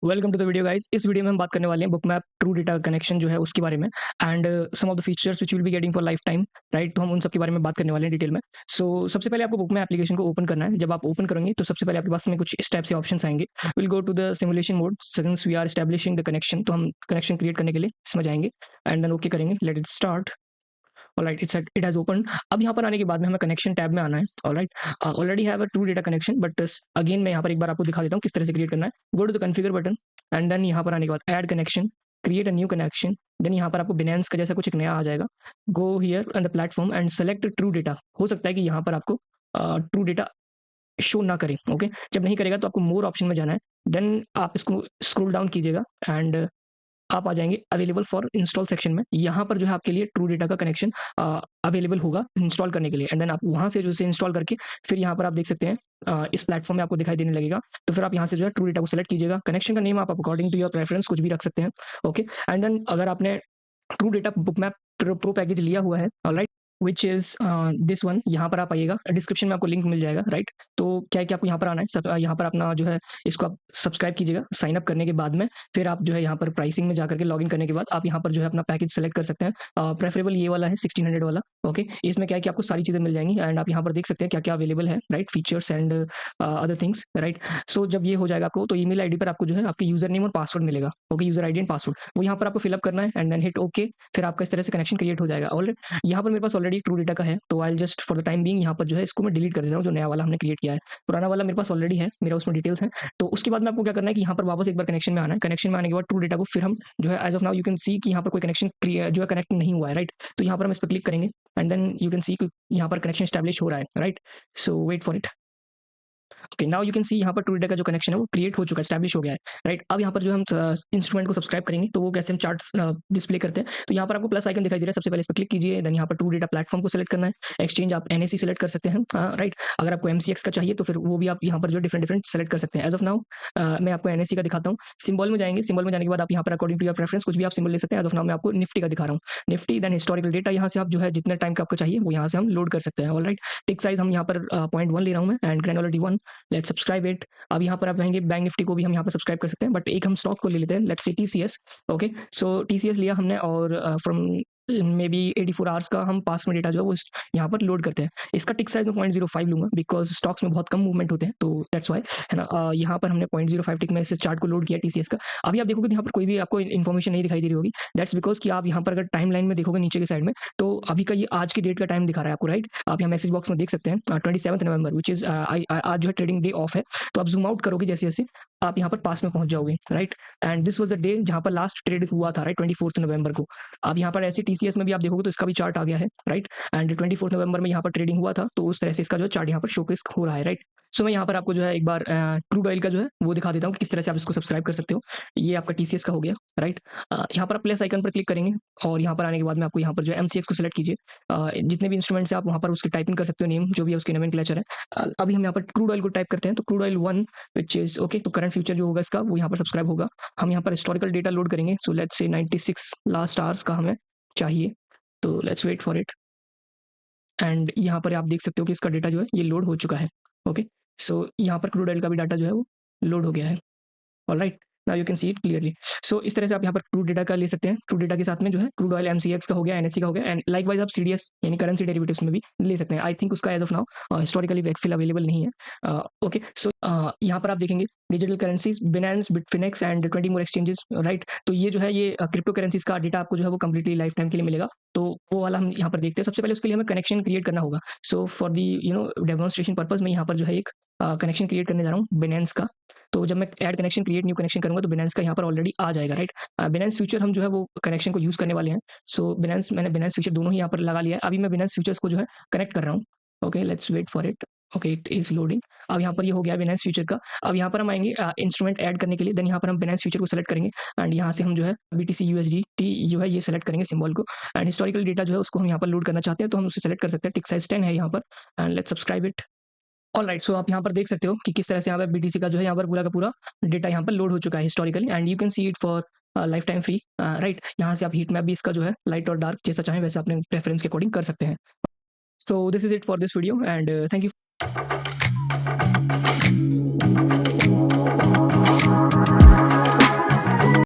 Welcome to the video guys. इस video में हम बात करने वाले हैं Bookmap TrueData connection जो है उसके बारे में and some of the features which you will be getting for lifetime, right. तो हम उन सब के बारे में बात करने वाले हैं डिटेल में। सबसे पहले आपको बुक मैप एप्लीकेशन को ओपन करना है। जब आप ओपन करेंगे तो सबसे पहले आपके पास में कुछ इस टाइप से ऑप्शंस आएंगे। Will go to the simulation mode since we are establishing the connection. तो हम कनेक्शन क्रिएट करने के लिए इसमें जाएंगे एंड देन ओके करेंगे। Let it start. Alright, it has open. अब यहाँ पर आने के बाद में हमें कनेक्शन टैब में आना है। Alright, already have a true data connection but again मैं यहाँ पर एक बार आपको दिखा देता हूँ किस तरह से क्रिएट करना है। Go to the configure button and then यहाँ पर आने के बाद add connection, create a new connection. Then यहाँ पर आपको बिनेंस का जैसा कुछ एक नया आ जाएगा। Go here on the platform and select true data. हो सकता है कि यहाँ पर आपको ट्रू डेटा शो ना करे। ओके, जब नहीं करेगा तो आपको मोर ऑप्शन में जाना है। देन आप इसको स्क्रॉल डाउन कीजिएगा एंड आप आ जाएंगे अवेलेबल फॉर इंस्टॉल सेक्शन में। यहाँ पर जो है आपके लिए ट्रू डेटा का कनेक्शन अवेलेबल होगा इंस्टॉल करने के लिए एंड देन आप वहाँ से जो है इंस्टॉल करके फिर यहाँ पर आप देख सकते हैं इस प्लेटफॉर्म में आपको दिखाई देने लगेगा। तो फिर आप यहाँ से जो है ट्रू डेटा को सेलेक्ट कीजिएगा। कनेक्शन का नेम आप अकॉर्डिंग टू योर प्रेफरेंस कुछ भी रख सकते हैं। ओके, एंड देन अगर आपने true data book map pro package लिया हुआ है, alright, which is this one, यहाँ पर आप आइएगा। डिस्क्रिप्शन में आपको लिंक मिल जाएगा, राइट। तो क्या है कि आपको यहाँ पर आना है, यहाँ पर अपना जो है इसको आप सब्सक्राइब कीजिएगा। साइन अप करने के बाद में फिर आप जो है यहाँ पर प्राइसिंग में जाकर के लॉगिन करने के बाद आप यहाँ पर जो है अपना पैकेज सेलेक्ट कर सकते हैं। प्रेफरेबल ये वाला है 1600 वाला। ओके, इसमें क्या है कि आपको सारी चीज़ें मिल जाएंगी एंड आप यहाँ पर देख सकते हैं क्या क्या अवेलेबल है, right, features and other things, right. So जब ये हो जाएगा आपको तो ईमेल आईडी पर आपको जो है आपके यूजर नेम और पासवर्ड मिलेगा। Okay, user ID and password वो यहाँ पर आपको फिलअप करना है एंड देन हिट ओके। फिर आपका इस तरह से कनेक्शन क्रिएट हो जाएगा। ऑलरेडी यहाँ पर मेरे पास ऑलरेडी ट्रू डेटा का है तो I just for the time being यहाँ पर जो है इसको मैं डिलीट कर देता हूँ। जो नया वाला हमने क्रिएट किया है, पुराना वाला मेरे पास ऑलरेडी है, मेरा उसमें डिटेल्स हैं। तो उसके बाद में आपको क्या करना है कि यहाँ पर वापस एक बार कनेक्शन में आना है। कनेक्शन में आने के बाद ट्रू डेटा को फिर हम जो है as of now you can see कि यहाँ पर कोई कनेक्शन जो है कनेक्ट नहीं हुआ है, राइट। तो यहाँ पर हम इस पर क्लिक करेंगे and then you can see यहाँ पर कनेक्शन स्टैब्लिश हो रहा है, right. So wait for it. Okay, now you can see यहाँ पर ट्रू डेटा का जो कनेक्शन है वो क्रिएट हो चुका है, स्टैब्लिश हो गया है, राइट। अब यहाँ पर जो हम इंस्ट्रूमेंट को सब्सक्राइब करेंगे तो वो कैसे हम चार्ट्स डिस्प्ले करते हैं। तो यहाँ पर आपको प्लस आइकन दिखाई दे रहा है, सबसे पहले इस पर क्लिक कीजिए। देन यहाँ पर ट्रू डेटा प्लेटफॉर्म को सेलेक्ट करना है। एक्सचेंज आप एनएसी सेलेक्ट कर सकते हैं, राइट। अगर आपको एमसीएक्स का चाहिए तो फिर वो भी आप यहाँ पर जो डिफरेंट डिफरेंट सेलेक्ट कर सकते हैं। एज ऑफ नाउ मैं आपको एनएसी का दिखाता हूँ। सिंबल में जाएंगे, सिंबल में जाने के बाद आप यहाँ पर अकॉर्डिंग टू योर प्रेफरेंस कुछ भी आप सिंबल ले सकते हैं। एज ऑफ नाउ मैं आपको निफ्टी का दिखा रहा हूँ, निफ्टी। देन हिस्टोरिकल डेटा यहाँ से आप जो है जितने टाइम का आपको चाहिए वो यहाँ से हम लोड कर सकते हैं। ऑलराइट, टिक साइज हम यहाँ पर 0.1 ले रहा हूँ मैं एंड ग्रैनुलरिटी 1। Let's subscribe it. अब यहाँ पर आप कहेंगे बैंक निफ्टी को भी हम यहाँ पर सब्सक्राइब कर सकते हैं बट एक हम स्टॉक को ले लेते हैं। Let's say TCS. Okay, so TCS लिया हमने और फ्रॉम मे बी 84 आवर्स का हम पास में डेटा जो है वो यहाँ पर लोड करते हैं। इसका टिक साइज में 0.05 लूंगा बिकॉज स्टॉक्स में बहुत कम मूवमेंट होते हैं तो दैट्स वाई, है ना। यहाँ पर हमने 0.05 टिक में इस चार्ट को लोड किया टीसीएस का। अभी आप देखोगे यहाँ पर कोई भी आपको इन्फॉर्मेशन नहीं दिखाई दे रही होगी। दैट्स बिकॉज कि आप यहाँ पर अगर टाइम लाइन में देखोगे नीचे की साइड में तो अभी का ये आज की डेट का टाइम दिखा रहा है आपको, राइट। आप यहाँ मैसेज बॉक्स में देख सकते हैं 27 नवंबर विच इज आज जो है ट्रेडिंग डे ऑफ है। तो आप जूम आउट करोगे जैसे जैसे आप यहाँ पर पास में पहुंच जाओगे, right. And this was the day जहाँ पर लास्ट ट्रेड हुआ था, राइट, 24 नवंबर को। अब यहाँ पर ऐसे टीसीएस में भी आप देखोगे तो इसका भी चार्ट आ गया है, राइट। एंड 24 नवंबर में यहाँ पर ट्रेडिंग हुआ था तो उस तरह से इसका जो चार्ट यहाँ पर शोकेस हो रहा है, राइट। सो मैं यहाँ पर आपको जो है एक बार क्रूड ऑयल का जो है वो दिखा देता हूँ कि किस तरह से आप इसको सब्सक्राइब कर सकते हो। ये आपका टीसीएस का हो गया, राइट। यहाँ पर आप प्लस आइकन पर क्लिक करेंगे और यहाँ पर आने के बाद में आपको यहाँ पर जो है एमसीएक्स को सिलेक्ट कीजिए। जितने भी इंस्ट्रूमेंट्स है आप वहाँ पर उसकी टाइपिंग कर सकते हो, नेम जो भी है उसके नोमेनक्लेचर है। अभी हम यहाँ पर क्रूड ऑयल को टाइप करते हैं तो crude oil 1 which is okay. तो करंट फ्यूचर जो होगा इसका वो यहाँ पर सब्सक्राइब होगा। हम यहाँ पर हिस्टोरिकल डेटा लोड करेंगे। So let's say 96 last hours का हमें चाहिए। तो let's wait for it and यहाँ पर आप देख सकते हो कि इसका डेटा जो है ये लोड हो चुका है। ओके, सो यहाँ पर क्रूड ऑयल का भी डाटा जो है वो लोड हो गया है। Alright, now you can see it clearly. So इस तरह से आप यहाँ पर ट्रू डेटा का ले सकते हैं। ट्रू डेटा के साथ में जो है क्रूड ऑयल एमसीएक्स का हो गया, एनएससी का हो गया एंड लाइक वाइज आप सीडीएस यानी करेंसी डेरिवेटिव्स में भी ले सकते हैं। आई थिंक उसका एज ऑफ नाउ हिस्टोरिकली वेकफिल अवेलेबल नहीं है। ओके, सो यहाँ पर आप देखेंगे digital currencies, Binance, Bitfinex and 20 more exchanges, right. तो ये जो है ये क्रिप्टो करेंसीज का डेटा आपको जो है वो कंप्लीटली लाइफ टाइम के लिए मिलेगा। तो वो वाला हम यहाँ पर देखते हैं। सबसे पहले उसके लिए हमें कनेक्शन क्रिएट करना होगा। So for the demonstration purpose मैं यहाँ पर जो है एक कनेक्शन क्रिएट करने जा रहा हूँ बिनेंस का। तो जब मैं add connection create new connection करूंगा तो बिनेंस का यहाँ पर ऑलरेडी आ जाएगा, राइट। बिनेंस फ्यूचर हम जो है वो कनेक्शन को यूज करने वाले हैं। सो बिनेंस मैंने बिनेंस फ्यूचर दोनों ही यहाँ पर लगा लिया है। अभी मैं बिनेंस फ्यूचर्स को जो है कनेक्ट कर रहा हूँ। Okay, let's wait for it. Okay, it is loading. अब यहाँ पर ये हो गया बिनेंस फ्यूचर का। अब यहाँ पर हम आएंगे इंस्ट्रूमेंट ऐड करने के लिए। देन यहाँ पर हम बिनेंस फ्यूचर को सेलेक्ट करेंगे एंड यहाँ से हम जो है बीटीसी यूएसडी जो है ये सेलेक्ट करेंगे सिंबल को एंड हिस्टोरिकल डेटा जो है उसको हम यहाँ पर लोड करना चाहते हैं तो हम उसे सेलेक्ट कर सकते हैं। टिक साइज 10 है यहाँ पर and let's subscribe it. Alright, so आप यहाँ पर देख सकते हो कि किस तरह से यहाँ पर बीटीसी का जो है यहाँ पर पूरा का पूरा डेटा यहाँ पर लोड हो चुका है historically and you can see it for life time free, right. यहाँ से आप हीट मैप भी इसका जो है लाइट और डार्क जैसा चाहें वैसे अपने प्रेफरेंस के अकॉर्डिंग कर सकते हैं। So this is it for this video and thank you.